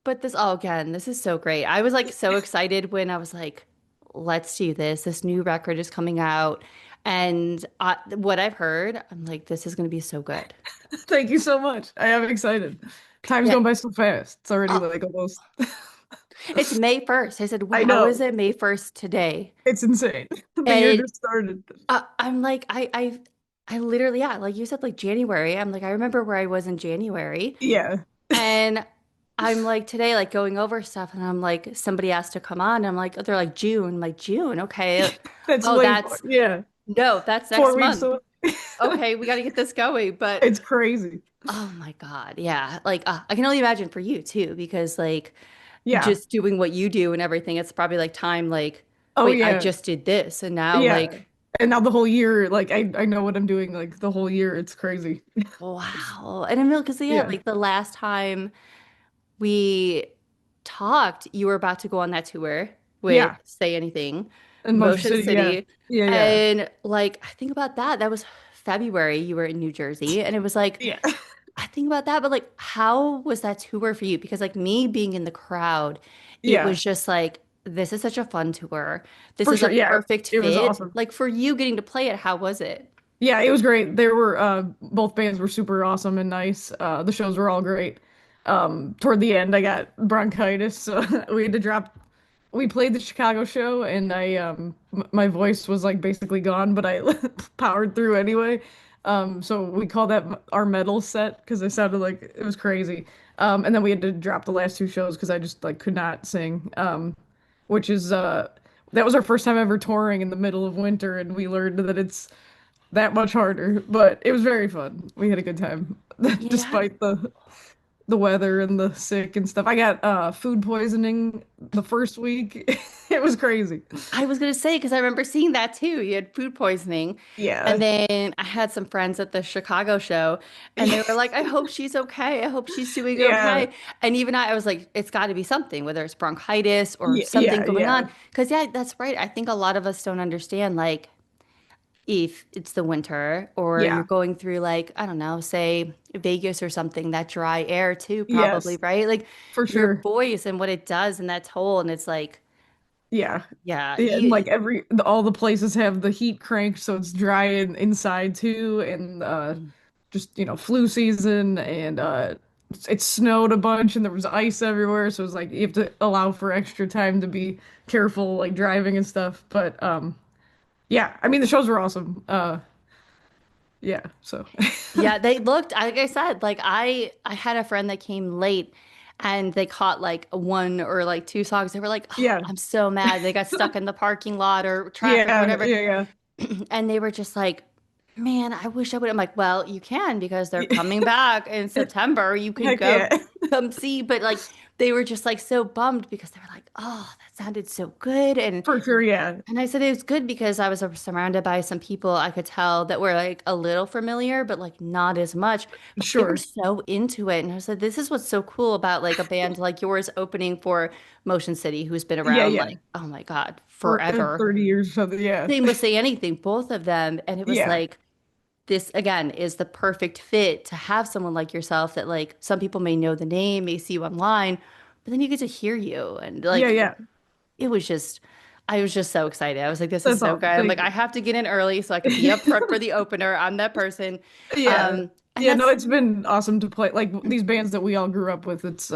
but this, oh, again, this is so great. I was like so excited when I was like, let's do this. This new record is coming out. And what I've heard, I'm like, this is going to be so good. Thank you so much. I am excited. Time's Yeah. going by so fast. It's already Oh, like almost. it's May 1st. I said, I how is know. it May 1st today? It's insane. The year And just started. I'm like, I literally, yeah, like you said, like January. I'm like, I remember where I was in January. Yeah. And I'm like today, like going over stuff, and I'm like, somebody asked to come on. I'm like, they're like June. I'm like, June, okay. That's Oh, way far. that's Yeah. no, that's next 4 weeks month. away. Okay, we got to get this going. But It's crazy. oh my God, yeah. Like I can only imagine for you too, because like Yeah. just doing what you do and everything, it's probably like time like, Oh wait, I yeah. just did this. And now Yeah. like, And now the whole year, like I know what I'm doing like the whole year. It's crazy. wow. And I mean, because yeah, Yeah. like the last time we talked, you were about to go on that tour with Yeah. Say Anything, In Motion Motion City, yeah. City. Yeah, yeah. And like, I think about that. That was February. You were in New Jersey. And it was like, Yeah. I think about that. But like, how was that tour for you? Because like me being in the crowd, it Yeah. was just like, this is such a fun tour. This For is a sure. Yeah. perfect It was fit. awesome. Like for you getting to play it, how was it? Yeah, it was great. There were both bands were super awesome and nice. The shows were all great. Toward the end I got bronchitis, so we had to drop we played the Chicago show and I my voice was like basically gone, but I powered through anyway. So we call that our metal set because I sounded like it was crazy. And then we had to drop the last two shows because I just like could not sing. Which is that was our first time ever touring in the middle of winter, and we learned that it's that much harder, but it was very fun. We had a good time Yeah. despite the weather and the sick and stuff. I got food poisoning the first week. It was crazy. I was gonna say because I remember seeing that too. You had food poisoning, and Yeah. then I had some friends at the Chicago show, and they were like, "I hope she's okay. I hope she's doing Yeah. okay." And even I was like, "It's got to be something, whether it's bronchitis or Yeah, something yeah, going yeah. on." Because yeah, that's right. I think a lot of us don't understand like if it's the winter or you're Yeah. going through like I don't know, say Vegas or something, that dry air too, probably Yes, right? Like for your sure. voice and what it does and that toll, and it's like, Yeah. yeah, Yeah, and you. like all the places have the heat cranked so it's dry inside too, and just flu season, and it snowed a bunch and there was ice everywhere, so it's like you have to allow for extra time to be careful like driving and stuff. But yeah, I mean the shows were awesome. Yeah, so Yeah, they looked, like I said, like I had a friend that came late and they caught like one or like two songs. They were like, oh, yeah. I'm so mad. They got stuck in the parking lot or traffic or Yeah, whatever. yeah, And they were just like, man, I wish I would. I'm like, well, you can because they're yeah. coming back in September. You can Heck go yeah. come see. But like they were just like so bummed because they were like, oh, that sounded so good. For sure, yeah. And I said it was good because I was surrounded by some people I could tell that were like a little familiar, but like not as much. But they were Sure. so into it. And I said, this is what's so cool about like a band like yours opening for Motion City, who's been Yeah, around yeah. like, oh my God, For forever. 30 years or something, yeah. Same with Say Anything, both of them. And it was Yeah. like, this again is the perfect fit to have someone like yourself that like some people may know the name, may see you online, but then you get to hear you. And Yeah, like, yeah. it was just, I was just so excited. I was like, this is That's so good. awesome. I'm like, Thank I you. have to get in early so I could be up front for the opener. I'm that person. Yeah. And Yeah, no, that's, it's been awesome to play like these bands that we all grew up with. It's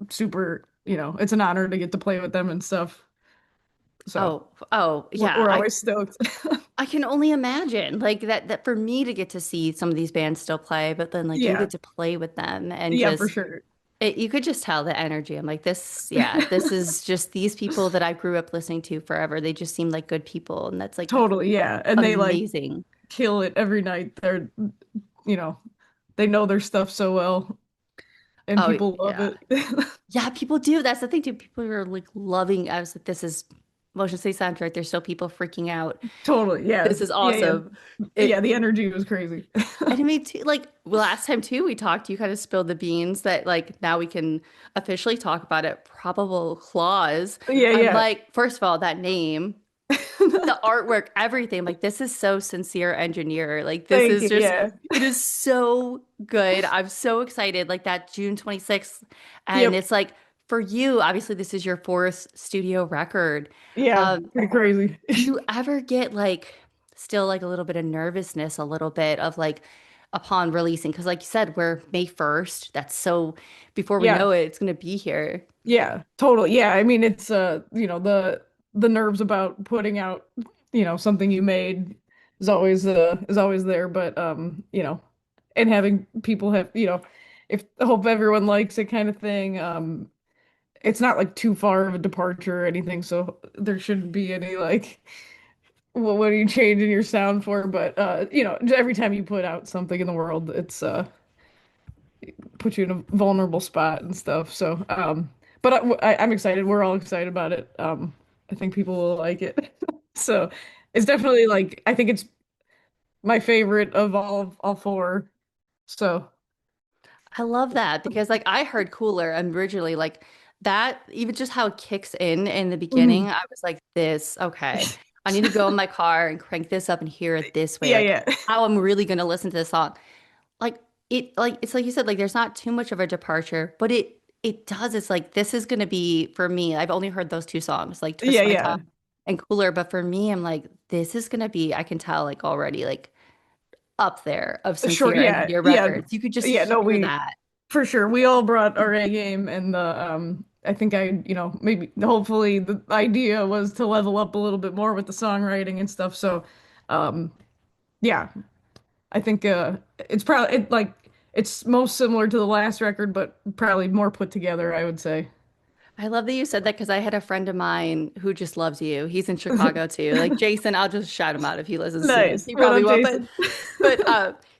super, it's an honor to get to play with them and stuff. So oh, we're, yeah. we're always stoked. I can only imagine like that for me to get to see some of these bands still play, but then like you Yeah. get to play with them and Yeah, for just sure. you could just tell the energy. I'm like, this, yeah, this is just these people that I grew up listening to forever. They just seem like good people. And that's like Totally, yeah. And they like amazing. kill it every night. You know, they know their stuff so well and Oh, people love yeah. it. Yeah, people do. That's the thing too. People are like loving. I was like, this is Motion City soundtrack. There's still people freaking out. Totally, yeah. This is Yeah, yeah. awesome. Yeah, It the energy was crazy. and I mean too, like last time too, we talked, you kind of spilled the beans that like now we can officially talk about it. Probable Claws. Yeah, I'm yeah. like, first of all, that name, the artwork, everything. Like this is so sincere engineer. Like this Thank is you. just Yeah. it is so good. I'm so excited. Like that June 26th. And Yep. it's like for you, obviously this is your fourth studio record. Yeah, Um, pretty crazy. do you ever get like still like a little bit of nervousness, a little bit of like upon releasing? Because like you said, we're May 1st. That's so before we Yeah. know it, it's gonna be here. Yeah, totally. Yeah, I mean it's the nerves about putting out, something you made is always there, but and having people have, if I hope everyone likes it kind of thing. It's not like too far of a departure or anything, so there shouldn't be any like what are you changing your sound for? But every time you put out something in the world, it's put you in a vulnerable spot and stuff. So, but I'm excited. We're all excited about it. I think people will like it. So, it's definitely like I think it's my favorite of all four. So, I love that because like I heard Cooler originally like that even just how it kicks in the beginning mhm. I was like this okay I need to go in my car and crank this up and hear it this way Yeah, like yeah, how I'm really going to listen to this song like it like it's like you said like there's not too much of a departure but it does it's like this is going to be for me I've only heard those two songs like yeah, Twist My Tongue yeah. and Cooler but for me I'm like this is going to be I can tell like already like up there of Sure, Sincere yeah, Engineer yeah, records you could just yeah. No, hear we that. for sure. We all brought our A game, and the I think maybe hopefully the idea was to level up a little bit more with the songwriting and stuff. So, um, yeah, I think it's probably it's most similar to the last record, but probably more put together, I would say. I love that you said that because I had a friend of mine who just loves you. He's in Chicago too. Like Jason, I'll just shout him out if he listens to this. Nice. He What probably up, won't, but Jason?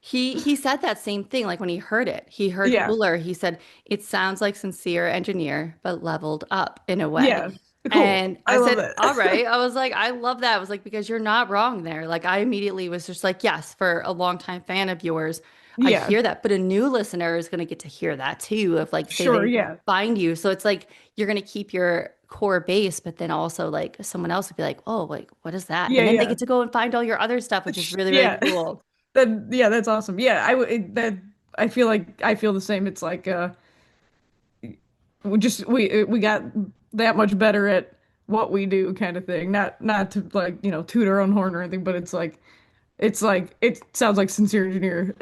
he said that same thing. Like when he heard it, he heard Yeah. Cooler. He said it sounds like Sincere Engineer, but leveled up in a way. Yeah. Cool. And I I love said, all it. right. I was like, I love that. I was like, because you're not wrong there. Like I immediately was just like, yes, for a longtime fan of yours, I Yeah. hear that. But a new listener is going to get to hear that too. Of like, say Sure. they Yeah. find you. So it's like you're going to keep your core base, but then also like someone else would be like, oh, like, what is that? Yeah. And then they Yeah. get to go and find all your other stuff, which is really, really Yeah. cool. That's awesome. Yeah, I feel like I feel the same. It's like we got that much better at what we do kind of thing. Not to like, toot our own horn or anything, but it's like it sounds like sincere engineer.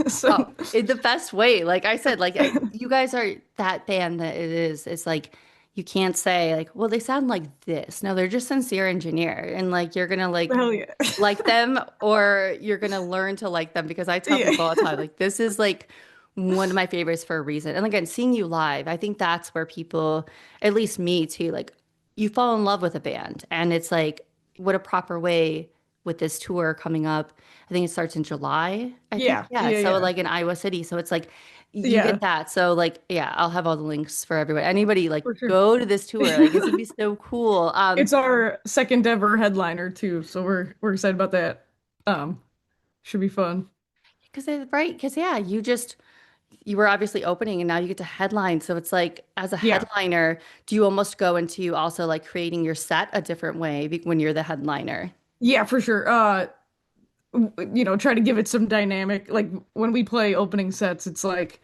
So Oh, in the best way. Like I said, like you guys are that band that it is. It's like you can't say like, well, they sound like this. No, they're just sincere engineer, and like you're gonna hell yeah. like them, or you're gonna learn to like them. Because I tell Yeah. people all the time, like this is like one of my favorites for a reason. And again, seeing you live, I think that's where people, at least me too, like you fall in love with a band, and it's like what a proper way with this tour coming up. I think it starts in July, I think. Yeah. Yeah. Yeah. So Yeah. like in Iowa City. So it's like you get Yeah. that. So like yeah, I'll have all the links for everyone. Anybody like For sure. go to this tour. Like it's gonna be so cool. It's our second ever headliner too, so we're excited about that. Um, should be fun. Because right, because yeah, you were obviously opening and now you get to headline. So it's like as a Yeah. headliner, do you almost go into also like creating your set a different way when you're the headliner? Yeah, for sure. Try to give it some dynamic. Like when we play opening sets, it's like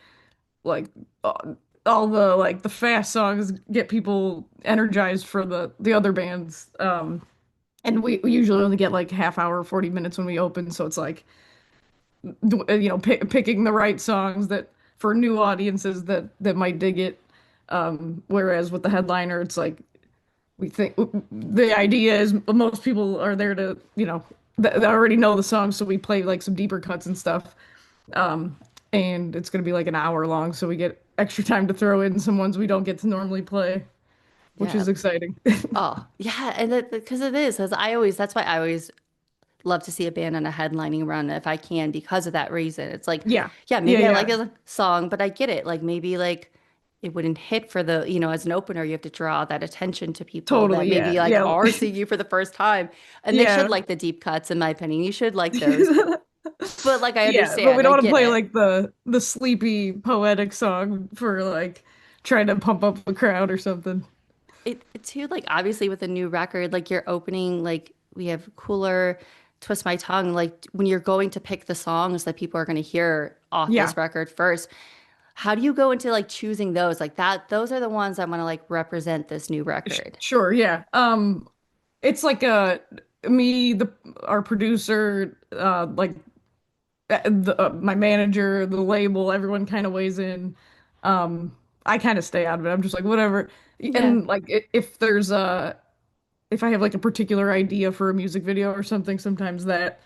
all the like the fast songs get people energized for the other bands. And we usually only get like half hour, 40 minutes when we open, so it's like picking the right songs that for new audiences that might dig it. Whereas with the headliner, it's like we think the idea is most people are there to, they already know the song, so we play like some deeper cuts and stuff. Um, and it's gonna be like an hour long, so we get extra time to throw in some ones we don't get to normally play, which Yeah. is exciting. Oh, yeah. And because it is, as I always, that's why I always love to see a band on a headlining run if I can because of that reason. It's like, Yeah, yeah, yeah, maybe I like yeah, the song, but I get it. Like maybe like it wouldn't hit for the, as an opener, you have to draw that attention to people that totally, maybe yeah, like yeah, are seeing you for the first time. And they should yeah. like the deep cuts, in my opinion. You should like those. But like I Yeah, but we understand, don't I want to get play it. like the sleepy poetic song for like trying to pump up the crowd or something. It too, like obviously with a new record, like you're opening, like we have Cooler, Twist My Tongue, like when you're going to pick the songs that people are going to hear off Yeah. this record first. How do you go into like choosing those? Like that, those are the ones I want to like represent this new record. Sure, yeah. It's like me, the our producer, my manager, the label, everyone kind of weighs in. I kind of stay out of it. I'm just like whatever. Yeah. And like if there's if I have like a particular idea for a music video or something, sometimes that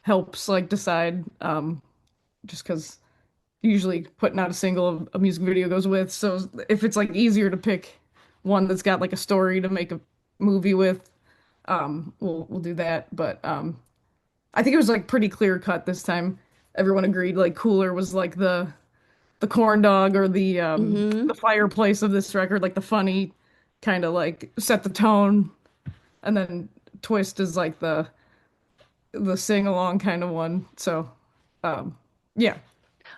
helps like decide. Just because usually putting out a single, a music video goes with. So if it's like easier to pick one that's got like a story to make a movie with, we'll do that. But I think it was like pretty clear cut this time. Everyone agreed like Cooler was like the corn dog or Mm-hmm. the fireplace of this record, like the funny kind of like set the tone, and then Twist is like the sing along kind of one. So um yeah,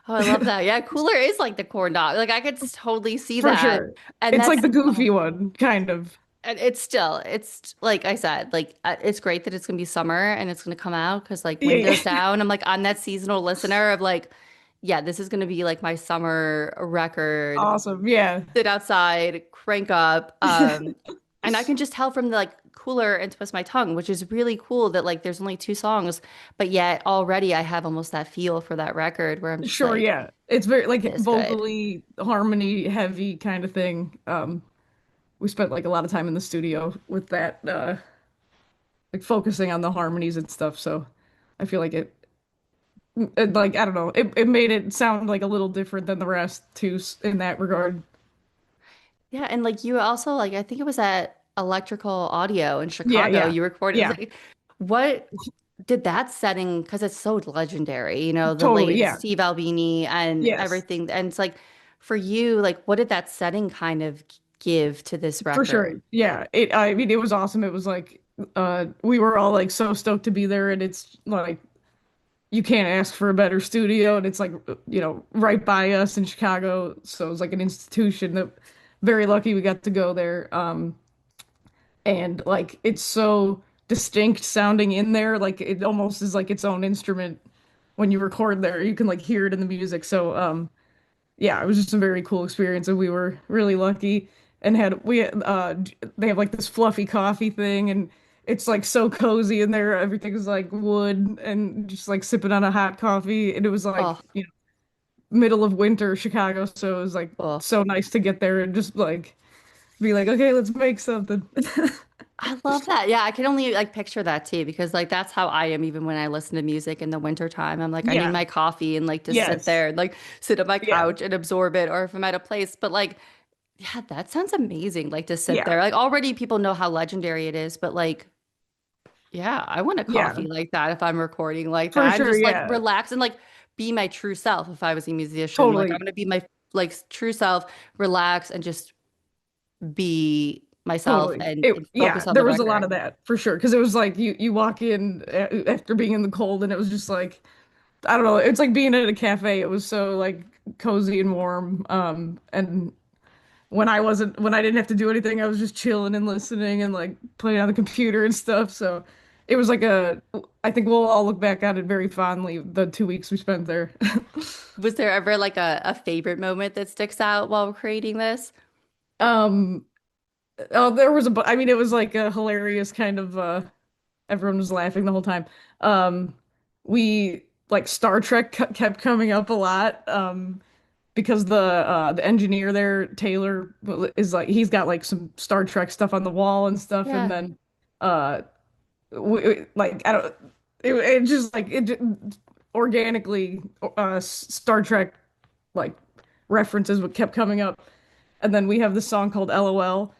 Oh, I love that. Yeah, Cooler is like the corn dog. Like I could totally see for that. sure. And It's like that's the oh, goofy one, kind of. and it's still, it's like I said, like it's great that it's gonna be summer and it's gonna come out because like Yeah, windows down. I'm like I'm that seasonal listener of like, yeah, this is gonna be like my summer record. awesome. Yeah. Sit outside, crank up. And I can just tell from the like Cooler and Twist My Tongue, which is really cool that like there's only two songs, but yet already I have almost that feel for that record where I'm just Sure, like, yeah. It's very like it's good. vocally harmony heavy kind of thing. We spent like a lot of time in the studio with that, like focusing on the harmonies and stuff. So I feel like it like I don't know, it made it sound like a little different than the rest too in that regard. Yeah, and like you also like I think it was at Electrical Audio in Yeah, Chicago. yeah, You recorded. It was yeah, like, what did that setting? Because it's so legendary, you know, the totally, late yeah, Steve Albini and yes, everything. And it's like for you, like, what did that setting kind of give to this for record? sure, yeah. I mean, it was awesome. It was like, we were all like so stoked to be there, and it's like you can't ask for a better studio, and it's like right by us in Chicago, so it was like an institution that very lucky we got to go there. And like it's so distinct sounding in there, like it almost is like its own instrument when you record there. You can like hear it in the music. So yeah, it was just a very cool experience, and we were really lucky and had we they have like this fluffy coffee thing, and it's like so cozy in there. Everything's like wood and just like sipping on a hot coffee. And it was like, Oh, middle of winter Chicago, so it was like cool. so nice to get there and just like be like, okay, let's make something. I love that. Yeah, I can only like picture that too because like that's how I am even when I listen to music in the winter time. I'm like I need Yeah. my coffee and like just sit Yes. there and like sit on my Yeah. couch and absorb it or if I'm at a place. But like yeah, that sounds amazing. Like to sit Yeah. there. Like already people know how legendary it is, but like yeah, I want a Yeah. coffee like that if I'm recording like For that and sure. just like Yeah. relax and like be my true self if I was a musician. Like I'm Totally. gonna be my like true self, relax and just be myself Totally. It, and yeah, focus on there the was a lot record. of that for sure. Because it was like you walk in after being in the cold, and it was just like I don't know. It's like being at a cafe. It was so like cozy and warm. And when I didn't have to do anything, I was just chilling and listening and like playing on the computer and stuff. So it was like I think we'll all look back at it very fondly, the 2 weeks we spent there. Was there ever like a favorite moment that sticks out while creating this? Um, oh, there was I mean, it was like a hilarious kind of, everyone was laughing the whole time. Um, we like Star Trek kept coming up a lot. Because the engineer there, Taylor, is like he's got like some Star Trek stuff on the wall and stuff, and Yeah. then uh like I don't it just like organically Star Trek like references what kept coming up. And then we have this song called LOL,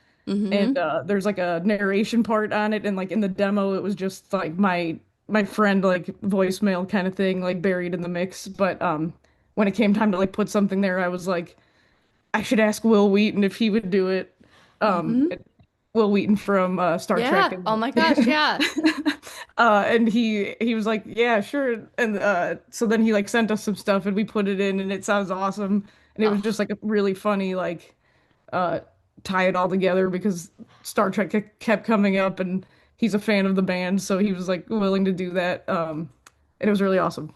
and Mm-hmm. there's like a narration part on it, and like in the demo it was just like my friend like voicemail kind of thing like buried in the mix. But when it came time to like put something there, I was like, I should ask Will Wheaton if he would do it. Mm-hmm. Will Wheaton from Star Trek, Yeah. Oh and my gosh, yeah. and he was like, yeah, sure. And so then he like sent us some stuff, and we put it in, and it sounds awesome. And it was Oh, just like a really funny like uh tie it all together because Star Trek kept coming up, and he's a fan of the band, so he was like willing to do that. And it was really awesome.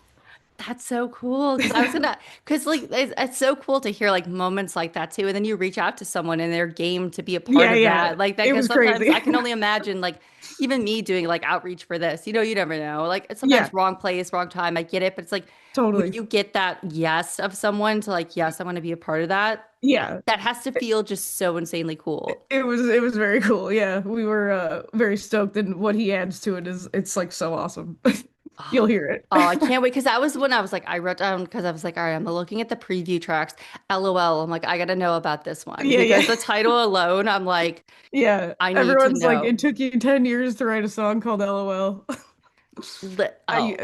That's so cool because I was gonna because like it's so cool to hear like moments like that too, and then you reach out to someone and they're game to be a part Yeah, of yeah. that like that It because was sometimes crazy. I can only imagine like even me doing like outreach for this, you never know, like it's Yeah, sometimes wrong place, wrong time. I get it, but it's like when totally. you get that yes of someone to like yes, I want to be a part of that. Yeah. That has to feel just so insanely cool. It was very cool. Yeah. We were very stoked, and what he adds to it is it's like so awesome. You'll Oh, hear it. oh, I can't wait because that was when I was like, I wrote down because I was like, all right, I'm looking at the preview tracks. LOL. I'm like, I gotta know about this one Yeah, because yeah. the title alone, I'm like, Yeah. I need to Everyone's like, know. it took you 10 years to write a song called LOL. I Oh,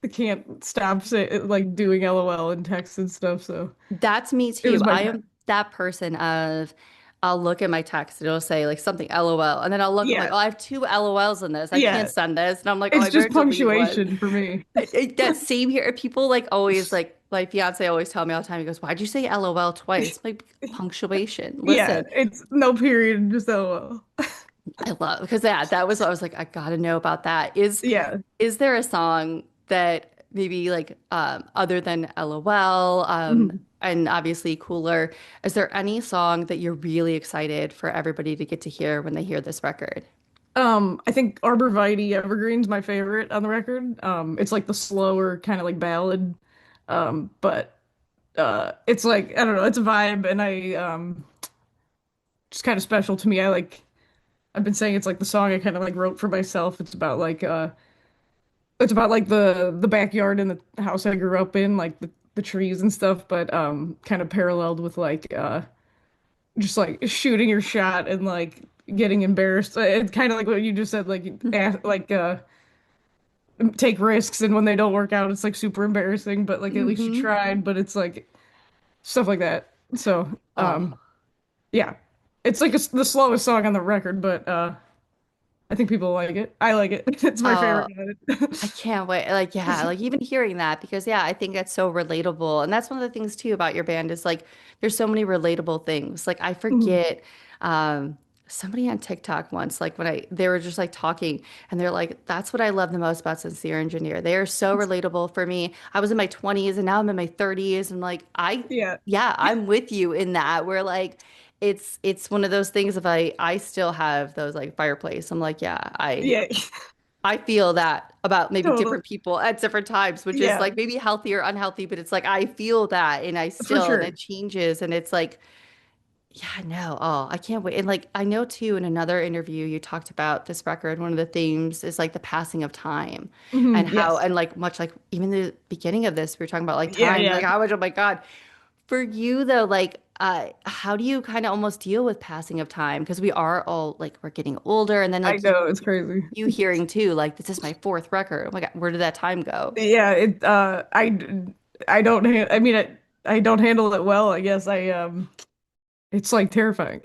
I can't stop like doing LOL in text and stuff, so that's me it too. was my I pet. am that person of I'll look at my text and it'll say like something LOL. And then I'll look, I'm like, Yeah. oh, I have two LOLs in this. I can't Yeah. send this. And I'm like, oh, It's I better just delete one. punctuation for me. That same here. People like always like my fiance always tell me all the time. He goes, "Why'd you say LOL twice?" I'm like punctuation. Yeah, Listen, it's no period, just LOL. I love because that was what I was like, I gotta know about that. Yeah. Is there a song that maybe like other than LOL Mhm. and obviously cooler, is there any song that you're really excited for everybody to get to hear when they hear this record? I think Arborvitae Evergreen's my favorite on the record. It's like the slower kind of like ballad. But it's like I don't know, it's a vibe, and I just kind of special to me. I've been saying it's like the song I kind of like wrote for myself. It's about like the backyard and the house I grew up in, like the trees and stuff, but kind of paralleled with like just like shooting your shot and like getting embarrassed. It's kind of like what you just said, take risks, and when they don't work out, it's like super embarrassing, but like at least you Mm-hmm. tried. But it's like stuff like that. So Oh. yeah, it's like the slowest song on the record, but I think people like it. I like it. It's my favorite Oh, on it. I can't wait. Like, yeah, like even hearing that because yeah, I think that's so relatable. And that's one of the things too about your band is like there's so many relatable things. Like I Mhm. forget somebody on TikTok once, like when they were just like talking and they're like, that's what I love the most about Sincere Engineer. They are so relatable for me. I was in my 20s and now I'm in my 30s and like Yeah, yeah, I'm with you in that. Where like it's one of those things if I still have those like fireplace. I'm like, yeah, yeah, I feel that about maybe totally. different people at different times, which is Yeah, like maybe healthy or unhealthy, but it's like I feel that and I for still, and it sure. changes. And it's like, yeah, no, oh, I can't wait. And like, I know too, in another interview, you talked about this record. One of the themes is like the passing of time and how, Yes. and like much like even the beginning of this, we were talking about like Yeah, time, like yeah. how much, oh my God, for you though, like, how do you kind of almost deal with passing of time? Because we are all like we're getting older, and then I like know it's crazy. you hearing too, like this is my fourth record. Oh my God, where did that time go? Yeah, I don't I mean I don't handle it well, I guess. It's like terrifying.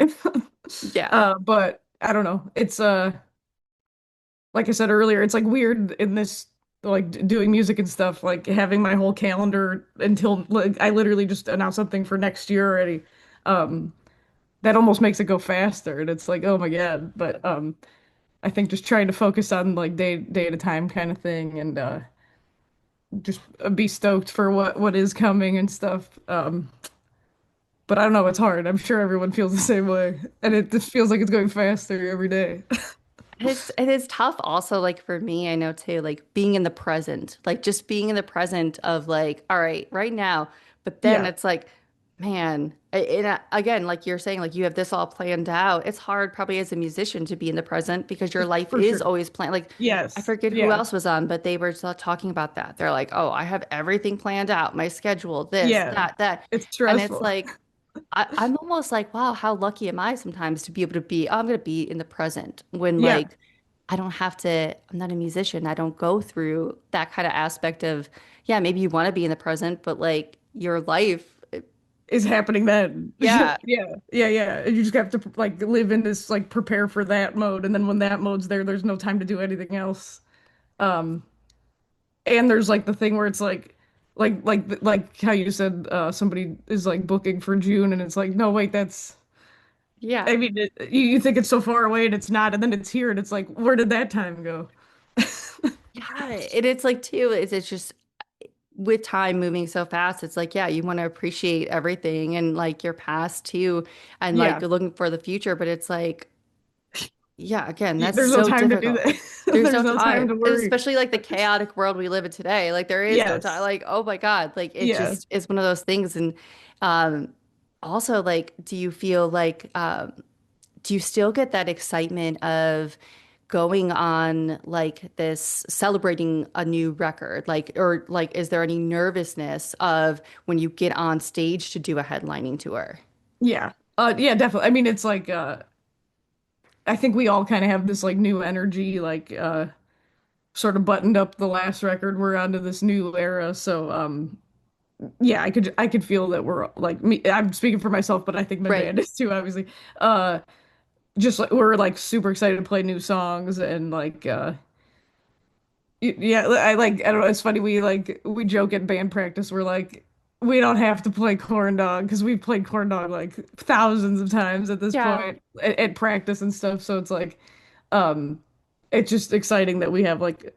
Yeah. But I don't know. It's like I said earlier, it's like weird in this like doing music and stuff, like having my whole calendar until like I literally just announced something for next year already. Um, that almost makes it go faster, and it's like, oh my God. But I think just trying to focus on like day at a time kind of thing, and just be stoked for what is coming and stuff. But I don't know, it's hard. I'm sure everyone feels the same way, and it just feels like it's going faster every day. It is tough also like for me, I know too, like being in the present, like just being in the present of like, all right, right now. But then Yeah, it's like, man, again, like you're saying, like you have this all planned out. It's hard probably as a musician to be in the present because your life for is sure. always planned. Like I Yes, forget who yeah, else was on, but they were talking about that. They're like, oh, I have everything planned out, my schedule, this, yeah. that, that. It's And it's stressful. like, I'm almost like, wow, how lucky am I sometimes to be able to be, oh, I'm going to be in the present when Yeah, like I don't have to, I'm not a musician. I don't go through that kind of aspect of, yeah, maybe you want to be in the present, but like your life, is happening then. yeah, Yeah, yeah, yeah. And you just have to like live in this like prepare for that mode, and then when that mode's there, there's no time to do anything else. Um, and there's like the thing where it's like how you said somebody is like booking for June, and it's like, no, wait, that's yeah. I mean, you think it's so far away and it's not, and then it's here and it's like, where did that time go? Yeah. And it's like too, it's just with time moving so fast, it's like, yeah, you want to appreciate everything and like your past too, and like Yeah. you're looking for the future, but it's like, yeah, again, that's There's no so time to do difficult. that. There's There's no no time time, to worry. especially like the chaotic world we live in today. Like there is no time. Yes. Like, oh my God, like it Yeah. just is one of those things. And um, also, like, do you feel like do you still get that excitement of going on like this, celebrating a new record? Like, or like, is there any nervousness of when you get on stage to do a headlining tour? Yeah. Yeah, definitely. I mean, it's like I think we all kind of have this like new energy, like sort of buttoned up the last record. We're onto this new era. So yeah, I could feel that we're like me. I'm speaking for myself, but I think my Right. band is too, obviously. Uh just like we're like super excited to play new songs and like yeah, I don't know, it's funny we joke at band practice, we're like we don't have to play Corn Dog because we've played Corn Dog like thousands of times at this Yeah. point at practice and stuff. So it's like um it's just exciting that we have like,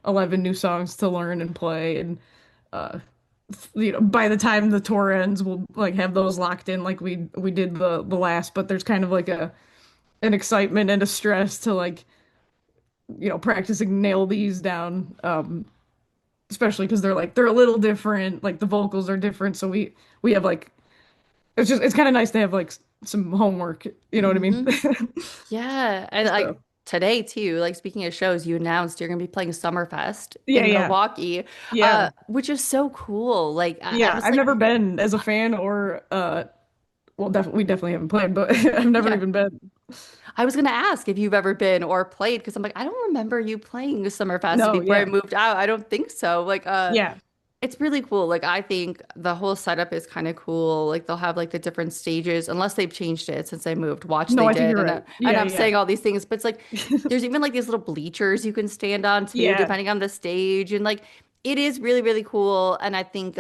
11 new songs to learn and play and uh by the time the tour ends we'll like have those locked in like we did the last, but there's kind of like a an excitement and a stress to like practicing nail these down, especially because they're a little different, like the vocals are different, so we have like it's kind of nice to have like some homework, you know what I mean? Hmm. Yeah. And like So today too, like speaking of shows, you announced you're gonna be playing Summerfest yeah, in yeah, Milwaukee, yeah, which is so cool. Like I yeah, was I've like, never been as a fan or well, we definitely haven't played, but I've never yeah, even been. I was gonna ask if you've ever been or played because I'm like, I don't remember you playing Summerfest No, before I yeah, moved out. I don't think so. Like yeah, it's really cool. Like I think the whole setup is kind of cool. Like they'll have like the different stages, unless they've changed it since I moved. Watch no, they I think did, you're and right. and Yeah, I'm yeah, saying all these things, but it's like there's even like these little bleachers you can stand on too, yeah, depending on the stage, and like it is really really cool. And I think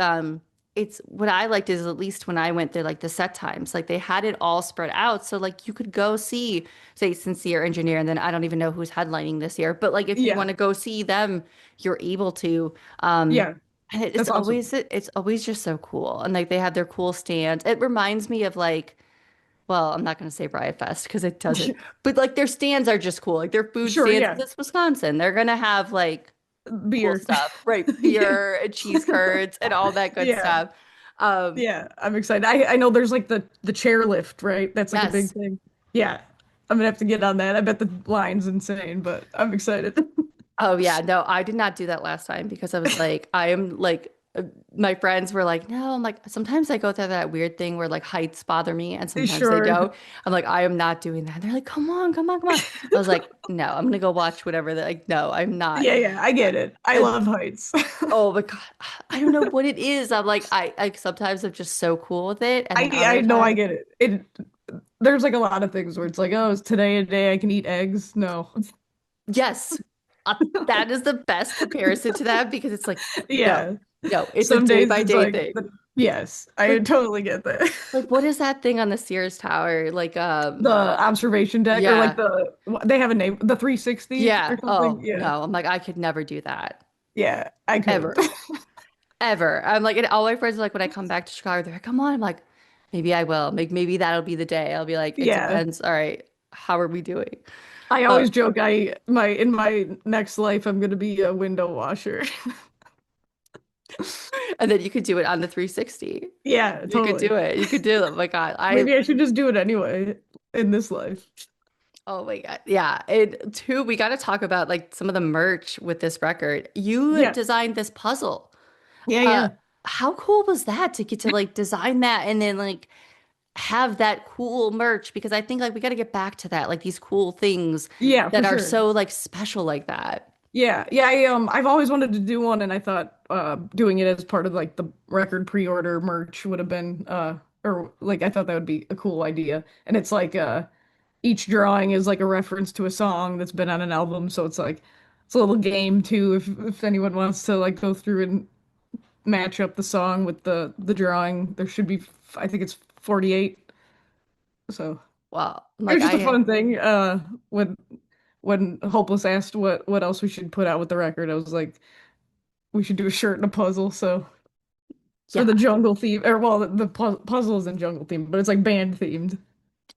it's what I liked is at least when I went there, like the set times, like they had it all spread out, so like you could go see, say, Sincere Engineer, and then I don't even know who's headlining this year, but like if you want yeah, to go see them, you're able to. Um, yeah, and that's awesome. it's always just so cool. And like they have their cool stands. It reminds me of like, well, I'm not going to say Riot Fest because it doesn't, but like their stands are just cool. Like their food Sure, stands, yeah, 'cause it's Wisconsin. They're going to have like cool beer. stuff, right? Yeah, Beer and cheese curds and all that good yeah. stuff. Um, Yeah, I'm excited. I know there's like the chair lift, right? That's like a big yes. thing. Yeah, I'm gonna have to get on that. I bet the line's insane, but I'm excited. Oh yeah, no, I did not do that last time because I was like, I am like, my friends were like, no, I'm like, sometimes I go through that weird thing where like heights bother me and sometimes they Sure. don't. I'm like, I am not doing that. They're like, come on, come on, come on. I was like, no, I'm gonna go watch whatever. They're like, no, I'm not. Yeah, yeah, I get it. I And love heights. oh my God, I don't know what it is. I'm like, I sometimes I'm just so cool with it, and then I other know I times, get it. There's like a lot of things where it's like, oh, is today a day I can eat eggs? No. yes, that is the best comparison to that because it's like, no, Yeah. no, it's a Some day days by it's day like thing. yes, I Like totally get that. what is that thing on the Sears Tower? Like The observation deck or like yeah. they have a name, the 360 Yeah. or something. Oh, Yeah. no. I'm like, I could never do that. Yeah, I couldn't. Ever. Ever. I'm like, and all my friends are like, when I come back to Chicago, they're like, come on. I'm like, maybe I will. Maybe that'll be the day. I'll be like, it Yeah. depends. All right. How are we doing? I Uh, always joke in my next life I'm gonna be a window washer. and then you could do it on the 360. Yeah, You could totally. do it. You could do it. Oh my God. Maybe I should just do it anyway in this life. Oh my God. Yeah. And two, we got to talk about like some of the merch with this record. You Yeah. designed this puzzle. Yeah, Uh, yeah. how cool was that to get to like design that and then like have that cool merch? Because I think like we got to get back to that, like these cool things Yeah, that for are sure. so like special like that. Yeah. Yeah, I've always wanted to do one and I thought doing it as part of like the record pre-order merch would have been or like I thought that would be a cool idea. And it's like each drawing is like a reference to a song that's been on an album, so it's like it's a little game too if anyone wants to like go through and match up the song with the drawing. There should be, I think it's 48. So Well, it like was just a I fun thing. When Hopeless asked what else we should put out with the record, I was like, we should do a shirt and a puzzle. So for the Yeah. jungle theme, or well, the puzzle isn't jungle themed, but it's like band themed.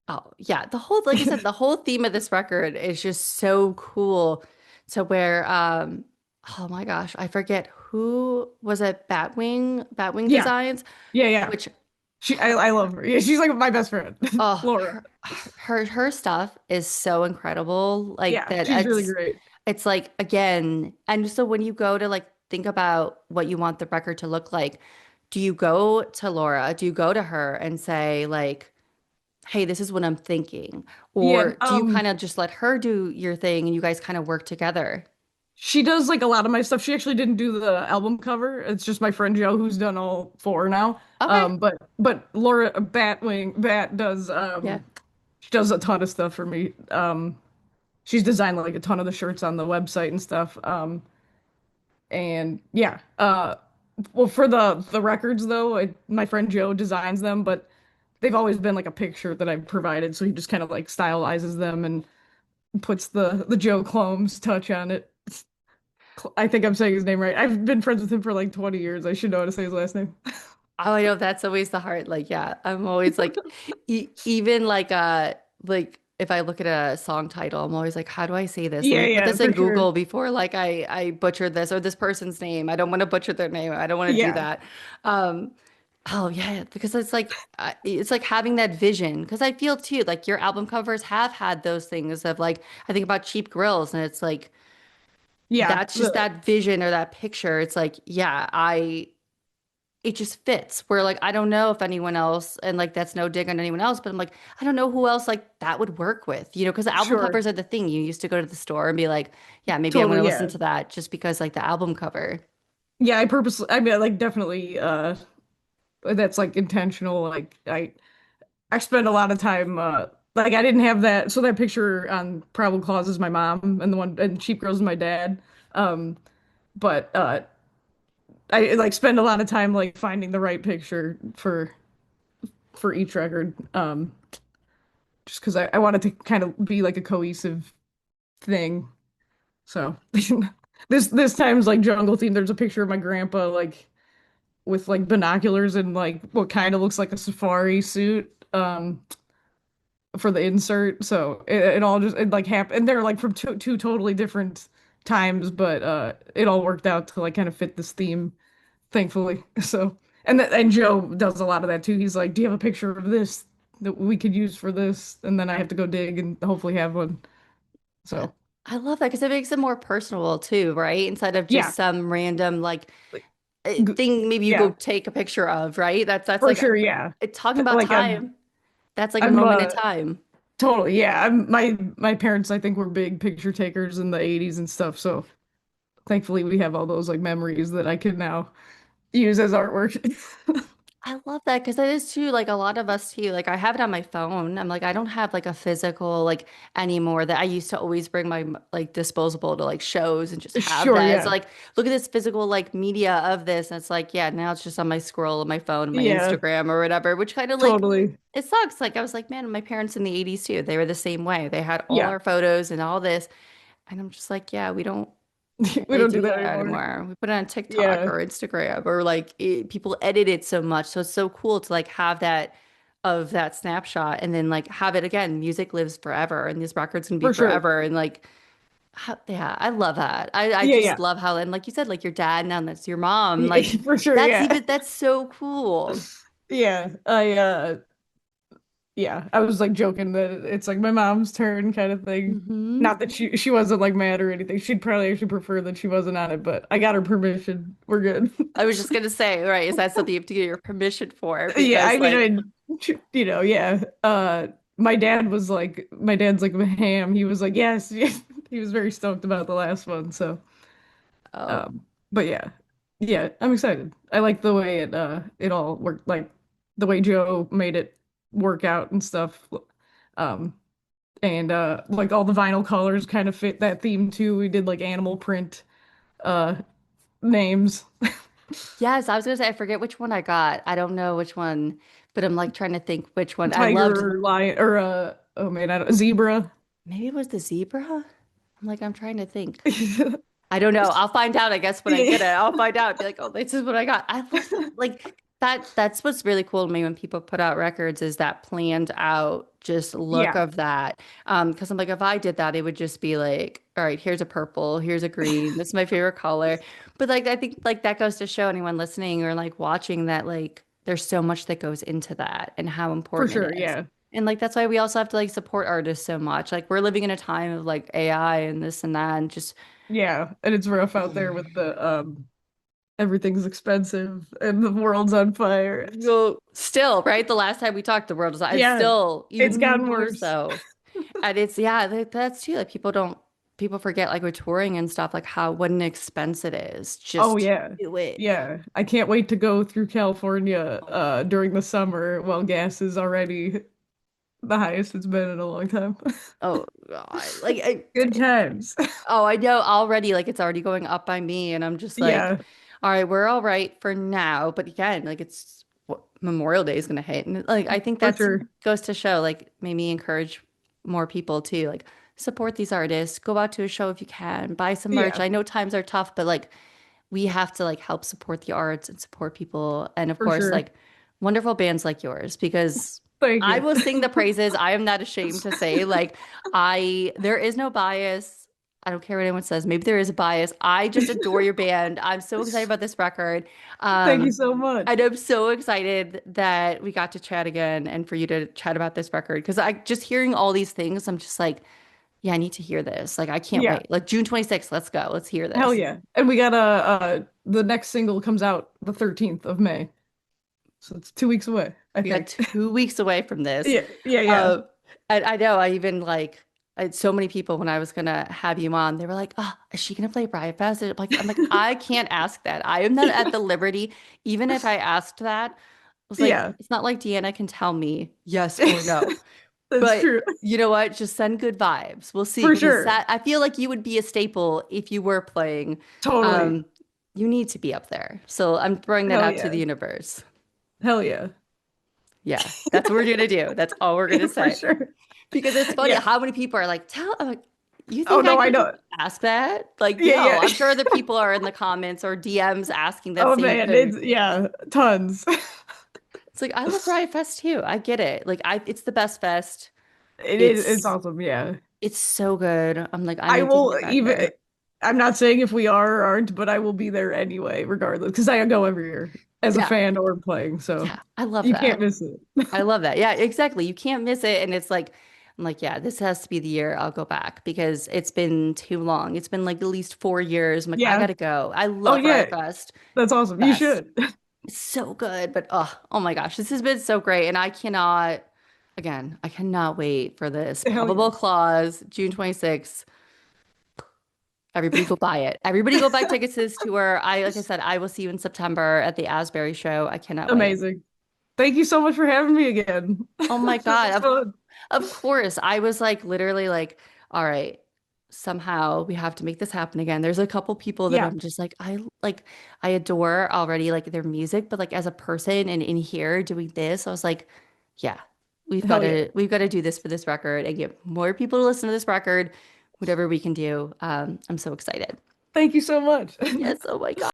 Oh, yeah. The whole, like I said, the whole theme of this record is just so cool to where, oh my gosh, I forget who was it, Batwing Yeah, Designs, yeah, yeah. which, I love her. Yeah, she's like my best friend, oh, Laura. her stuff is so incredible. Like Yeah, that she's really great. it's like, again, and so when you go to like think about what you want the record to look like, do you go to Laura? Do you go to her and say like, hey, this is what I'm thinking? Yeah, Or do you kind of just let her do your thing and you guys kind of work together? she does like a lot of my stuff. She actually didn't do the album cover. It's just my friend Joe who's done all four now. Okay. But Laura Bat does Yeah. she does a ton of stuff for me. She's designed like a ton of the shirts on the website and stuff. And yeah, well for the records though, my friend Joe designs them, but they've always been like a picture that I've provided, so he just kind of like stylizes them and puts the Joe Clomes touch on it. I think I'm saying his name right. I've been friends with him for like 20 years. I should know how to say his last name. Oh, I know that's always the hard. Like, yeah, I'm always like, even like if I look at a song title, I'm always like, how do I say this? Let Yeah, me put yeah, this in for sure. Google before like I butcher this or this person's name. I don't want to butcher their name. I don't want to do Yeah, that. Um, oh yeah, because it's like having that vision. Because I feel too like your album covers have had those things of like I think about Cheap Grills, and it's like yeah. that's just that vision or that picture. It's like, yeah, it just fits. Where like I don't know if anyone else, and like that's no dig on anyone else, but I'm like, I don't know who else like that would work with, because the album Sure. covers are the thing. You used to go to the store and be like, yeah, maybe I'm gonna Totally, listen yeah. to that just because like the album cover. Yeah, I mean, like definitely that's like intentional. Like I spend a lot of time like I didn't have that, so that picture on Probable Claws is my mom and the one and Cheap Girls is my dad. Um but I like spend a lot of time like finding the right picture for each record. Just because I wanted to kind of be like a cohesive thing. So this time's like jungle theme. There's a picture of my grandpa like with like binoculars and like what kind of looks like a safari suit for the insert. So it all just it like happened. And they're like from two totally different times, but it all worked out to like kind of fit this theme, thankfully. So and Joe does a lot of that too. He's like, "Do you have a picture of this that we could use for this?" And then I have to go dig and hopefully have one. I, So I love that because it makes it more personal too, right? Instead of yeah, just some random like like, thing maybe you go yeah, take a picture of, right? That's for like sure. Yeah, talking about like time. That's like a I'm moment in time. totally, yeah. My parents, I think, were big picture takers in the 80s and stuff. So thankfully we have all those like memories that I can now use as artwork. I love that because that is too, like a lot of us too. Like I have it on my phone. I'm like, I don't have like a physical like anymore that I used to always bring my like disposable to like shows and just have Sure, that. It's yeah. like, look at this physical like media of this. And it's like, yeah, now it's just on my scroll on my phone, my Yeah, Instagram or whatever, which kind of like totally. it sucks. Like I was like, man, my parents in the 80s too, they were the same way. They had all Yeah. our photos and all this. And I'm just like, yeah, we don't We really don't do do that that anymore. anymore. We put it on TikTok Yeah, or Instagram or like people edit it so much. So it's so cool to like have that of that snapshot and then like have it again. Music lives forever and these records can be for sure. forever. And like, yeah, I love that. I Yeah, just yeah. love how, and like you said, like your dad, now that's your mom. Like For sure, yeah. that's so cool. Yeah. Yeah, I was like joking that it's like my mom's turn kind of thing. Hmm. Not that she wasn't like mad or anything. She'd probably actually prefer that she wasn't on it, but I got her permission. We're good. I was just gonna say, right, is that something you have to get your permission for? Yeah, Because like, yeah. My dad's like a ham. He was like, yes, yes. He was very stoked about the last one. So, oh, um, but yeah, yeah, I'm excited. I like the way it all worked, like the way Joe made it work out and stuff. Um, and like all the vinyl colors kind of fit that theme too. We did like animal print uh names, yes, I was gonna say I forget which one I got. I don't know which one, but I'm like trying to think which one. I loved tiger, lion, or oh man, I don't, zebra. maybe it was the zebra. I'm like I'm trying to think. I don't know. I'll find out, I guess, when I Yeah. get it. I'll find out. Be like, oh, this is what I got. I love like that. That's what's really cool to me when people put out records is that planned out just look Yeah, of that. Because I'm like, if I did that, it would just be like, all right, here's a purple, here's a green. This is my favorite color. But like I think like that goes to show anyone listening or like watching that like there's so much that goes into that and how for important sure. it is. Yeah. And like that's why we also have to like support artists so much. Like we're living in a time of like AI and this and that and just Yeah. And it's rough out there with the everything's expensive and the world's on fire. well, still, right? The last time we talked, the world was it's Yeah, still it's even gotten more worse. so. And it's yeah, that's too like people forget like with touring and stuff like how what an expense it is Oh just to yeah. do it. Yeah. I can't wait to go through California during the summer while gas is already the highest it's been in a long time. Oh God. Good times. Oh, I know already like it's already going up by me and I'm just like, Yeah, all right, we're all right for now. But again, like it's what Memorial Day is gonna hit. And like I think for that's sure. goes to show, like maybe encourage more people to like support these artists, go out to a show if you can, buy some merch. Yeah, I know times are tough, but like we have to like help support the arts and support people. And of for course, sure. like wonderful bands like yours, because Thank I you. will sing the praises. I am not ashamed to say, like, there is no bias. I don't care what anyone says. Maybe there is a bias. I just adore your band. I'm so excited about this record. Thank you Um, so much. and I'm so excited that we got to chat again and for you to chat about this record. Because I just hearing all these things, I'm just like, yeah, I need to hear this. Like, I can't Yeah, wait. Like June 26th, let's go. Let's hear hell this. yeah. And we got the next single comes out the 13th of May. So it's 2 weeks away, I We got think. 2 weeks away from this. Yeah, yeah, yeah. Uh, and I know I even like I had so many people when I was gonna have you on, they were like, "Oh, is she gonna play Riot Fest?" I'm like, I can't ask that. I am not at the liberty. Even if I asked that, I was like, Yeah. it's not like Deanna can tell me yes or no. That's But true. you know what? Just send good vibes. We'll see. For Because sure. that I feel like you would be a staple if you were playing. Totally. Um, you need to be up there. So I'm throwing that Hell out to the yeah. universe. Hell yeah. Yeah, that's what we're gonna do. That's all we're gonna For say. sure. Because it's funny Yeah. how many people are like, tell, I'm like, you Oh think I no, I could just know. ask that? Like, Yeah, no, yeah. I'm sure the people are in the comments or DMs asking that Oh same man, thing. it's yeah, tons. It's like, I love Riot Fest too. I get it. Like, it's the best fest. It's It's, awesome, yeah. it's so good. I'm like, I I need to will get back even there. I'm not saying if we are or aren't, but I will be there anyway, regardless, because I go every year as a Yeah. fan or playing, so Yeah. I love you can't that. miss it. I love that. Yeah, exactly. You can't miss it. And it's like, I'm like, yeah, this has to be the year I'll go back because it's been too long. It's been like at least 4 years. I'm like, I Yeah. gotta go. I Oh love yeah, Riot Fest. that's awesome. You Best. should. It's so good. But oh my gosh, this has been so great. And I cannot, again, I cannot wait for this. Hell yeah. Probable Clause, June 26th. Everybody go buy it. Everybody go buy tickets to this tour. Like I said, I will see you in September at the Asbury show. I cannot wait. Amazing. Thank you so much for having me again. Oh my This God. was fun. Of course. I was like literally like, all right, somehow we have to make this happen again. There's a couple people that Yeah. I'm just like I adore already like their music, but like as a person and in here doing this, I was like, yeah, Hell yeah. we've got to do this for this record and get more people to listen to this record, whatever we can do. I'm so excited. Thank you so much. Yes, oh my God.